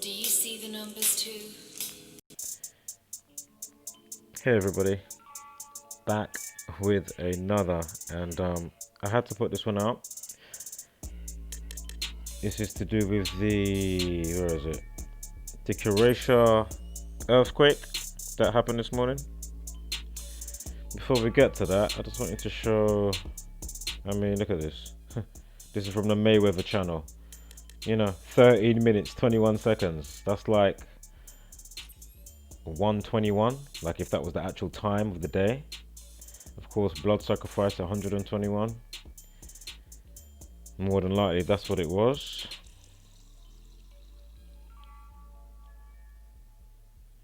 Do you see the numbers too? Hey everybody, back with another, and I had to put this one out. This is to do with where is it? The Croatia earthquake that happened this morning. Before we get to that, I just wanted to show, look at this. This is from the Mayweather channel. 13 minutes, 21 seconds. That's like 121, like if that was the actual time of the day. Of course, blood sacrifice 121. More than likely, that's what it was.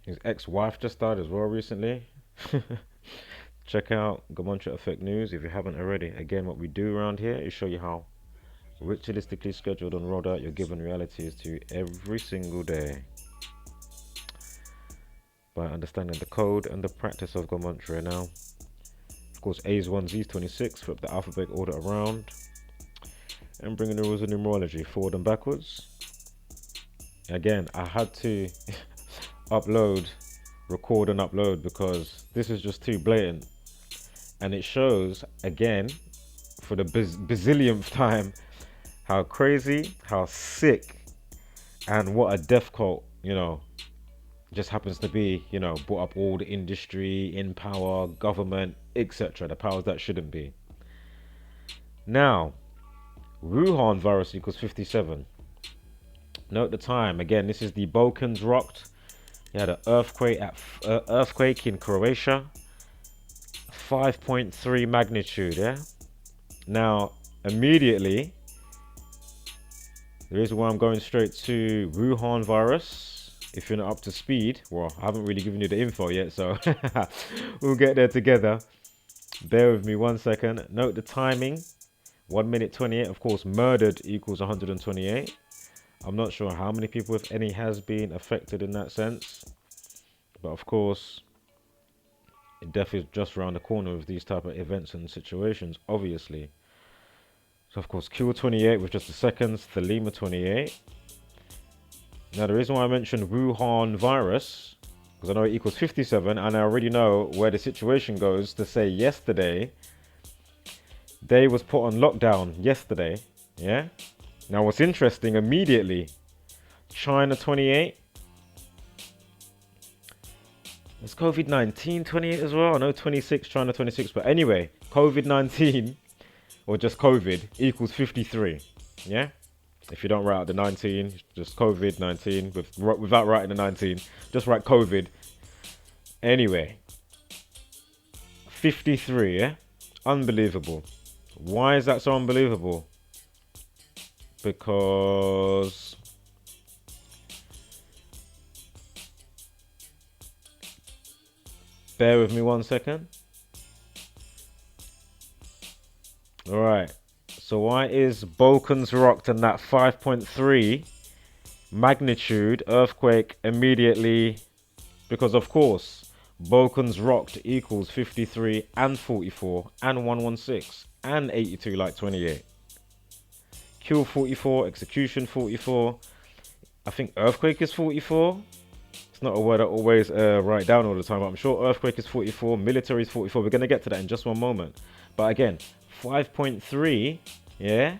His ex-wife just died as well recently. Check out Gamontra Effect News if you haven't already. Again, what we do around here is show you how ritualistically scheduled and rolled out your given realities to you every single day, by understanding the code and the practice of Gamontra. Now, of course, A is 1, Z is 26, flip the alphabet order around, and bringing the rules of numerology forward and backwards. Again, I had to record and upload, because this is just too blatant. And it shows, again, for the bazillionth time, how crazy, how sick, and what a death cult, just happens to be, brought up all the industry, in power, government, etc. The powers that shouldn't be. Now, Wuhan virus equals 57. Note the time. Again, this is the Balkans rocked. You had an earthquake in Croatia. 5.3 magnitude, yeah? Now, immediately, the reason why I'm going straight to Wuhan virus, if you're not up to speed, well, I haven't really given you the info yet, so we'll get there together. Bear with me 1 second. Note the timing. 1 minute 28. Of course, murdered equals 128. I'm not sure how many people, if any, has been affected in that sense. But of course, death is just around the corner with these type of events and situations, obviously. So of course, Q28 with just the seconds, Thelema 28. Now the reason why I mentioned Wuhan virus, because I know it equals 57, and I already know where the situation goes, to say yesterday, they was put on lockdown yesterday, yeah? Now what's interesting, immediately, China 28. It's COVID-19 28 as well. I know 26, China 26, but anyway, COVID-19, or just COVID, equals 53, yeah? If you don't write out the 19, just COVID-19, without writing the 19, just write COVID. Anyway, 53, yeah? Unbelievable. Why is that so unbelievable? Because bear with me 1 second. All right. So why is Balkans rocked and that 5.3 magnitude earthquake immediately? Because of course, Balkans rocked equals 53 and 44 and 116 and 82 like 28. Kill 44, execution 44. I think earthquake is 44. It's not a word I always write down all the time, but I'm sure earthquake is 44, military is 44. We're going to get to that in just one moment. But again, 5.3, yeah?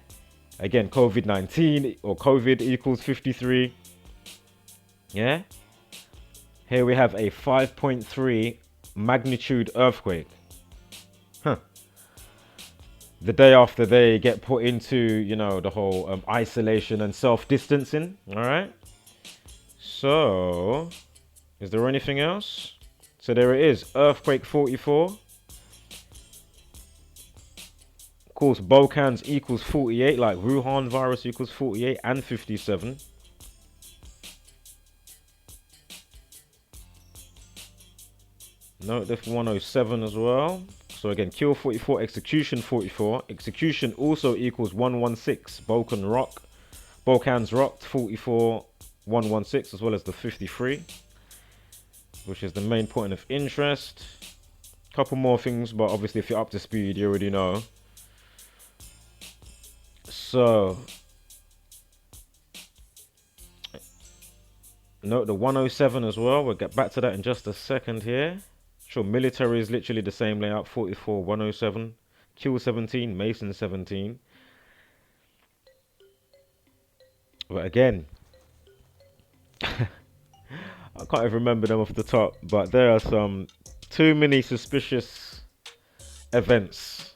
Again, COVID-19 or COVID equals 53, yeah? Here we have a 5.3 magnitude earthquake. Huh. The day after they get put into, the whole isolation and self-distancing, all right? So, is there anything else? So there it is, earthquake 44. Of course, Balkans equals 48, like Wuhan virus equals 48 and 57. Note the 107 as well. So again, kill 44, execution 44. Execution also equals 116. Balkans rocked 44, 116, as well as the 53, which is the main point of interest. Couple more things, but obviously if you're up to speed, you already know. So Note the 107 as well. We'll get back to that in just a second here. Sure, military is literally the same layout. 44, 107, Kill 17, Mason 17. But again, I can't even remember them off the top. But there are some too many suspicious events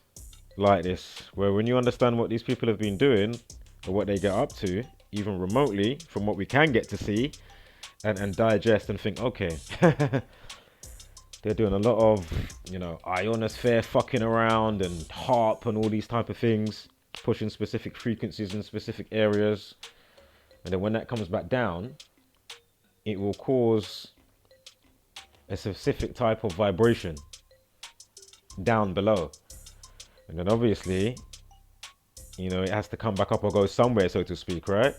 like this, where when you understand what these people have been doing or what they get up to, even remotely, from what we can get to see and digest and think, okay, they're doing a lot of, ionosphere fucking around and HARP and all these type of things, pushing specific frequencies in specific areas. And then when that comes back down, it will cause a specific type of vibration down below. And then obviously, it has to come back up or go somewhere, so to speak, right?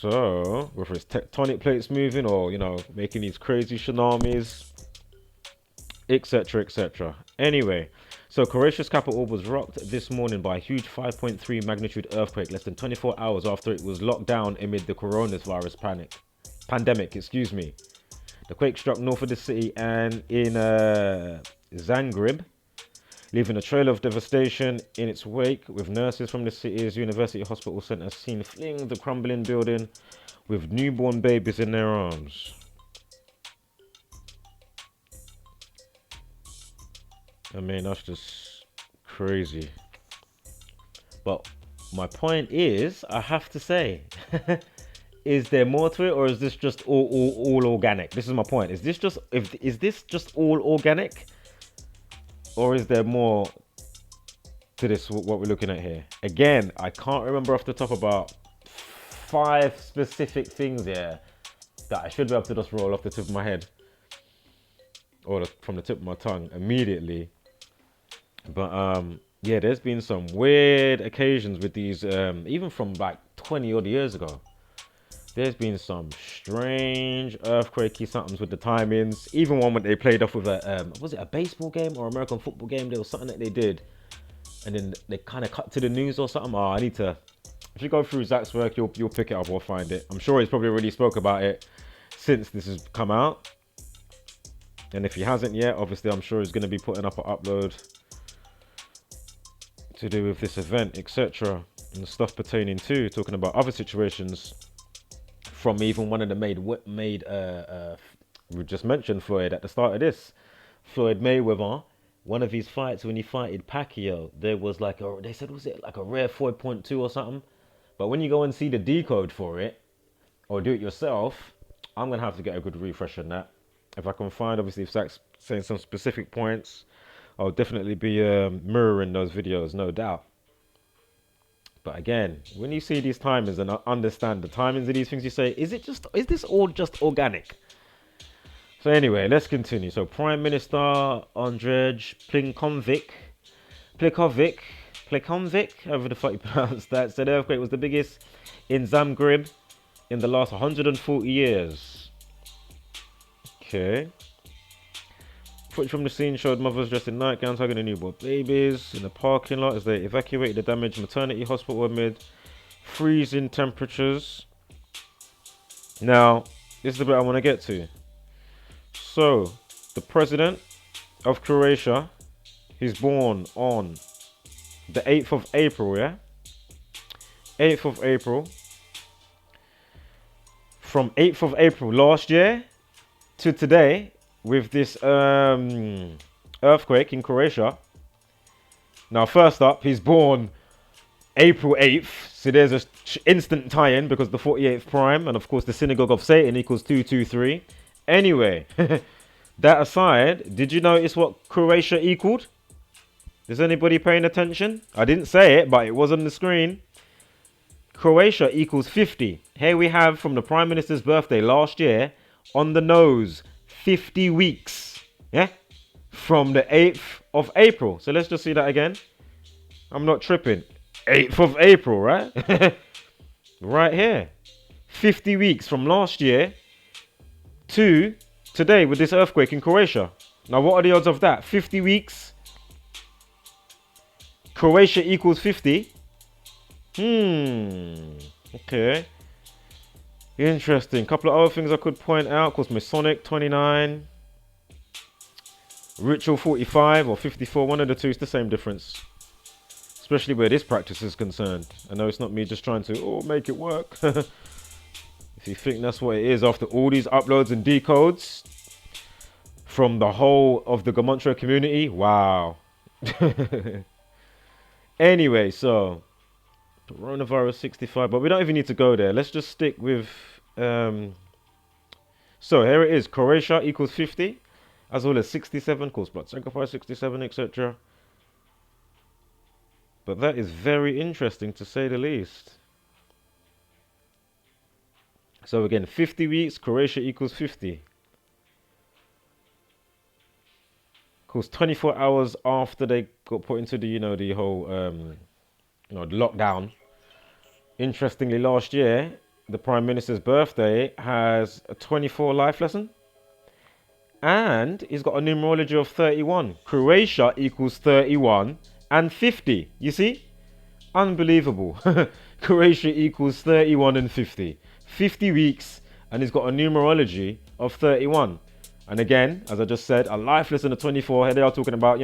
So, whether it's tectonic plates moving or, making these crazy tsunamis, etc., etc. Anyway, so Croatia's capital was rocked this morning by a huge 5.3 magnitude earthquake less than 24 hours after it was locked down amid the coronavirus pandemic. The quake struck north of the city and in Zagreb, leaving a trail of devastation in its wake, with nurses from the city's University Hospital Center seen fleeing the crumbling building with newborn babies in their arms. I mean, that's just crazy. But my point is, I have to say, is there more to it, or is this just all organic? This is my point. Is this just all organic? Or is there more to this, what we're looking at here? Again, I can't remember off the top about 5 specific things here that I should be able to just roll off the tip of my head. Or from the tip of my tongue immediately. But yeah, there's been some weird occasions with these, even from like 20 odd years ago. There's been some strange earthquakey somethings with the timings. Even one when they played off with was it a baseball game or American football game? There was something that they did, and then they kind of cut to the news or something. Oh, I need to. If you go through Zach's work, you'll pick it up or find it. I'm sure he's probably already spoke about it since this has come out. And if he hasn't yet, obviously I'm sure he's going to be putting up an upload to do with this event, etc. And stuff pertaining to talking about other situations. From even one of the we just mentioned Floyd at the start of this. Floyd Mayweather, one of his fights when he fighted Pacquiao, there was they said, was it like a rare 4.2 or something? But when you go and see the decode for it, or do it yourself, I'm going to have to get a good refresh on that. If I can find, obviously, if Zach's saying some specific points, I'll definitely be mirroring those videos, no doubt. But again, when you see these timings and understand the timings of these things, you say, is this all just organic? So anyway, let's continue. So Prime Minister Andrej Plenković, however the fuck you pronounce that, said the earthquake was the biggest in Zagreb in the last 140 years. Okay. Footage from the scene showed mothers dressed in nightgowns hugging their newborn babies in the parking lot as they evacuated the damaged maternity hospital amid freezing temperatures. Now, this is the bit I want to get to. So, the president of Croatia, he's born on the 8th of April, yeah? 8th of April. From 8th of April last year to today, with this earthquake in Croatia. Now, first up, he's born April 8th. So there's an instant tie-in because the 48th prime and, of course, the synagogue of Satan equals 223. Anyway, that aside, did you notice what Croatia equaled? Is anybody paying attention? I didn't say it, but it was on the screen. Croatia equals 50. Here we have from the Prime Minister's birthday last year on the nose. 50 weeks, yeah, from the 8th of April. So let's just see that again. I'm not tripping. 8th of April, right? Right here. 50 weeks from last year to today with this earthquake in Croatia. Now, what are the odds of that? 50 weeks. Croatia equals 50. Okay. Interesting. Couple of other things I could point out. Of course, Masonic 29, Ritual 45 or 54. One of the two. It's the same difference. Especially where this practice is concerned. I know it's not me just trying to make it work. If you think that's what it is after all these uploads and decodes from the whole of the Gematria community, wow. Anyway, so coronavirus 65, but we don't even need to go there. Let's just stick with so here it is. Croatia equals 50, as well as 67, of course, blood sacrifice 67, etc. But that is very interesting to say the least. So again, 50 weeks, Croatia equals 50. Of course, 24 hours after they got put into the, the whole, lockdown. Interestingly, last year, the Prime Minister's birthday has a 24 life lesson. And he's got a numerology of 31. Croatia equals 31 and 50. You see? Unbelievable. Croatia equals 31 and 50. 50 weeks, and he's got a numerology of 31. And again, as I just said, a life lesson of 24. Here they are talking about,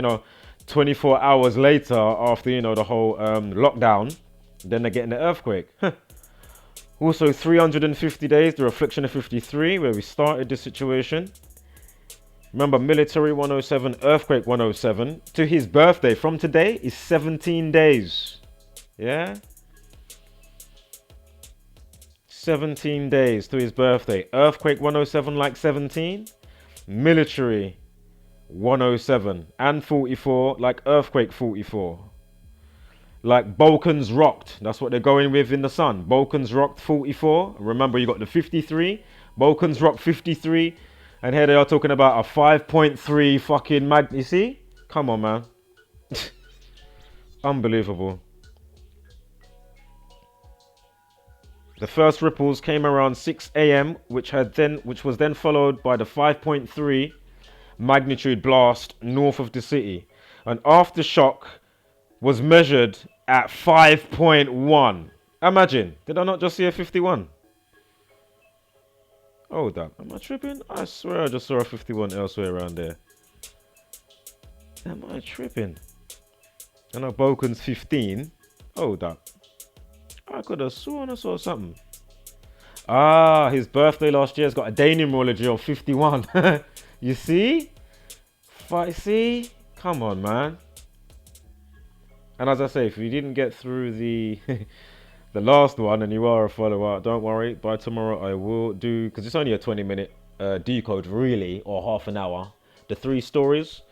24 hours later after, the whole lockdown. Then they're getting the earthquake. Also, 350 days, the reflection of 53, where we started this situation. Remember, military 107, earthquake 107. To his birthday from today is 17 days. Yeah? 17 days to his birthday. Earthquake 107 like 17. Military 107 and 44 like earthquake 44. Like Balkans rocked. That's what they're going with in the sun. Balkans rocked 44. Remember, you got the 53. Balkans rocked 53. And here they are talking about a 5.3 fucking you see? Come on, man. Unbelievable. The first ripples came around 6 a.m., which was then followed by the 5.3 magnitude blast north of the city. An aftershock was measured at 5.1. Imagine, did I not just see a 51? Hold up, am I tripping? I swear I just saw a 51 elsewhere around there. Am I tripping? I know Balkans 15. Hold up. I could have sworn I saw something. Ah, his birthday last year's got a day numerology of 51. You see? See? Come on, man. And as I say, if you didn't get through the the last one and you are a follower, don't worry. By tomorrow I will do, because it's only a 20-minute decode really, or half an hour. The 3 stories.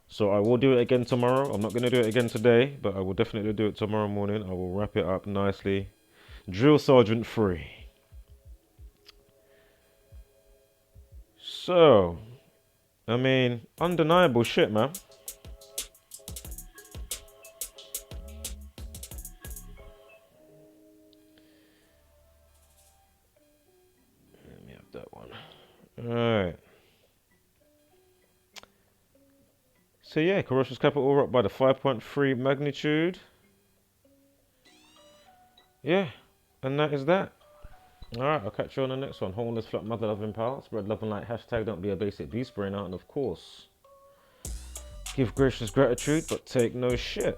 So I will do it again tomorrow. I'm not going to do it again today, but I will definitely do it tomorrow morning. I will wrap it up nicely. Drill Sergeant 3. So, I mean, undeniable shit, man. Let me have that one. Alright. So yeah, Croatia's capital up by the 5.3 magnitude. Yeah, and that is that. Alright, I'll catch you on the next one. Wholeness, flat, mother, loving power. Spread love and light. Hashtag don't be a basic beast brain out. And of course, give gracious gratitude, but take no shit.